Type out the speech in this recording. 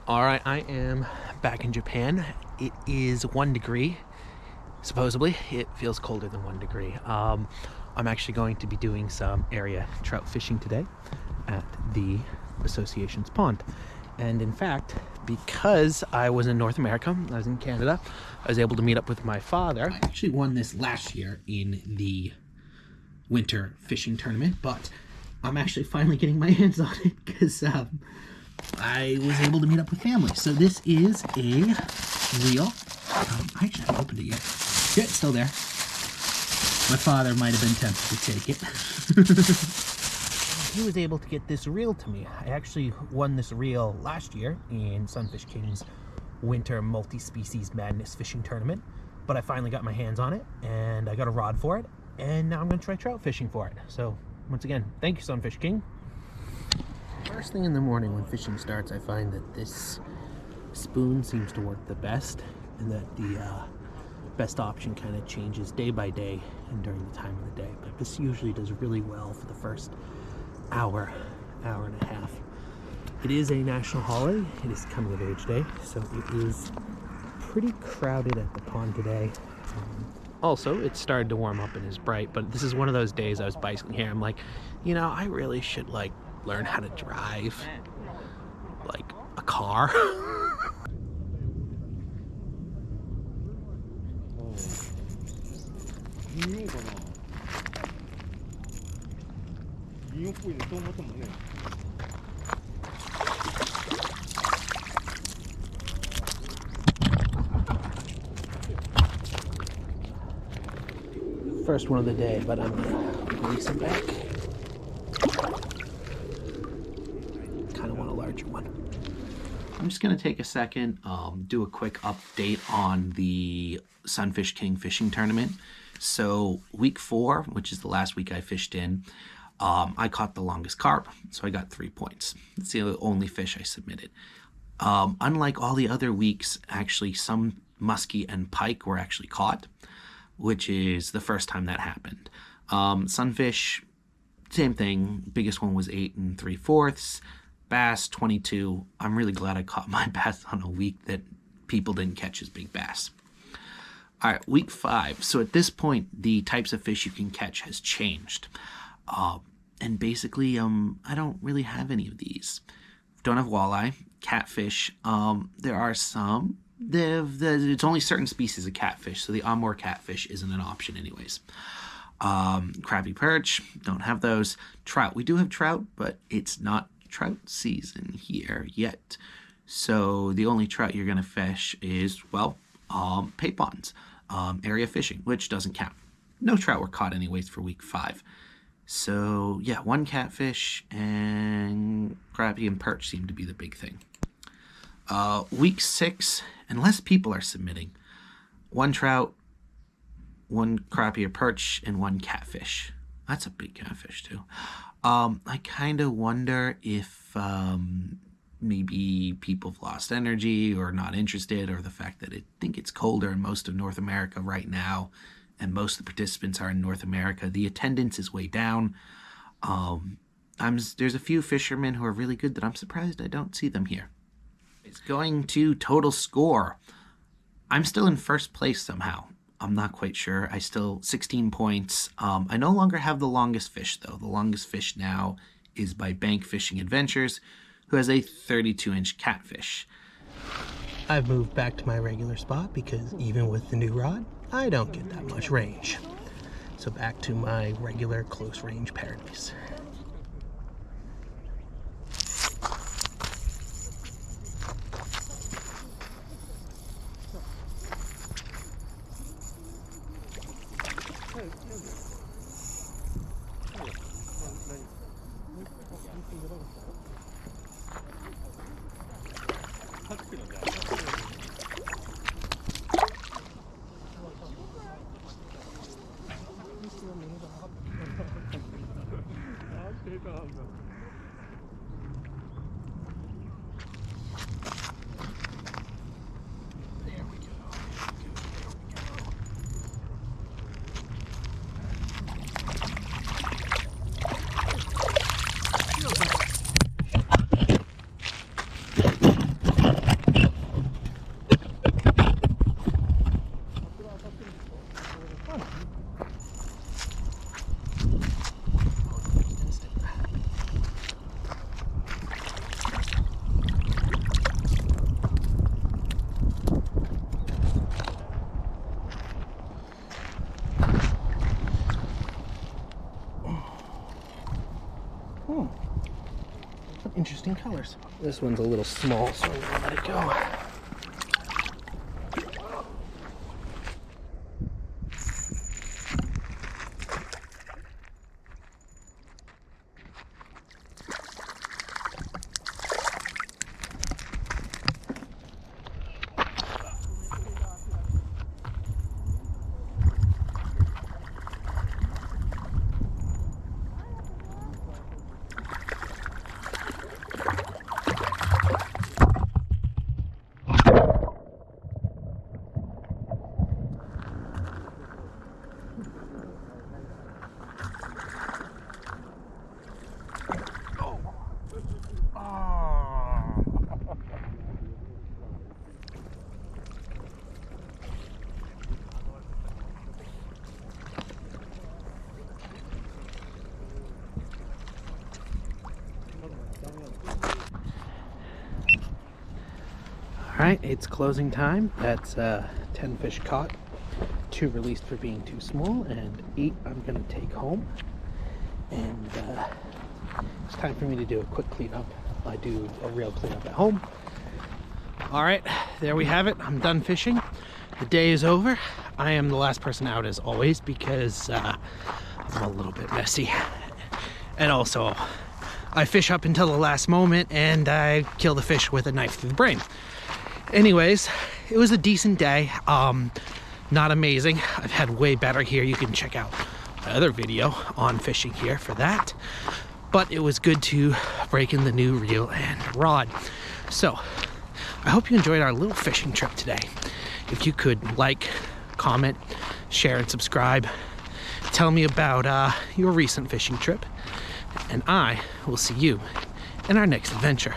All right, I am back in Japan. It is 1 degree. Supposedly, it feels colder than 1 degree. I'm actually going to be doing some area trout fishing today at the association's pond. And in fact, because I was in North America, I was in Canada, I was able to meet up with my father. I actually won this last year in the winter fishing tournament, but I'm actually finally getting my hands on it because I was able to meet up with family. So this is a reel. I actually haven't opened it yet. Yeah, it's still there. My father might have been tempted to take it. He was able to get this reel to me. I actually won this reel last year in Sunfish King's Winter Multi-Species Madness Fishing Tournament, but I finally got my hands on it, and I got a rod for it, and now I'm going to try trout fishing for it. So, once again, thank you, Sunfish King. First thing in the morning when fishing starts, I find that this spoon seems to work the best, and that the best option kind of changes day by day and during the time of the day. But this usually does really well for the first hour and a half. It is a national holiday. It is coming of age day, so it is pretty crowded at the pond today. Also, it started to warm up and is bright, but this is one of those days I was bicycling here. I'm like, you know, I really should learn how to drive like a car. First one of the day, but I'm gonna release him back. Kind of want a larger one. I'm just gonna take a second, do a quick update on the Sunfish King fishing tournament. So week 4, which is the last week I fished in, I caught the longest carp, so I got 3 points. It's the only fish I submitted. Unlike all the other weeks, actually some muskie and pike were actually caught, which is the first time that happened. Sunfish, same thing. Biggest one was 8 3/4. Bass, 22. I'm really glad I caught my bass on a week that people didn't catch as big bass. All right, week 5. So at this point, the types of fish you can catch has changed. And basically, I don't really have any of these. Don't have walleye, catfish. There are some. It's only certain species of catfish, so the Amur catfish isn't an option anyways. Crappie perch, don't have those. Trout, we do have trout, but it's not trout season here yet. So the only trout you're gonna fish is, well, Payponds, area fishing, which doesn't count. No trout were caught anyways for week 5. So yeah, 1 catfish and crappie and perch seem to be the big thing. Week 6, and less people are submitting. 1 trout, 1 crappie or perch, and 1 catfish. That's a big catfish too. I kind of wonder if maybe people have lost energy or not interested, or the fact that I think it's colder in most of North America right now, and most of the participants are in North America. The attendance is way down. There's a few fishermen who are really good that I'm surprised I don't see them here. It's going to total score. I'm still in first place somehow. I'm not quite sure. I still 16 points. I no longer have the longest fish though. The longest fish now is by Bank Fishing Adventures, who has a 32-inch catfish. I've moved back to my regular spot because even with the new rod, I don't get that much range. So back to my regular close range paradise. Some interesting colors. This one's a little small, so I'm gonna let it go. Alright, it's closing time. That's 10 fish caught, 2 released for being too small, and 8 I'm going to take home. And it's time for me to do a quick cleanup. I do a real cleanup at home. Alright, there we have it. I'm done fishing. The day is over. I am the last person out as always because I'm a little bit messy. And also, I fish up until the last moment and I kill the fish with a knife through the brain. Anyways, it was a decent day. Not amazing. I've had way better here. You can check out my other video on fishing here for that. But it was good to break in the new reel and rod. So, I hope you enjoyed our little fishing trip today. If you could like, comment, share, and subscribe. Tell me about your recent fishing trip. And I will see you in our next adventure.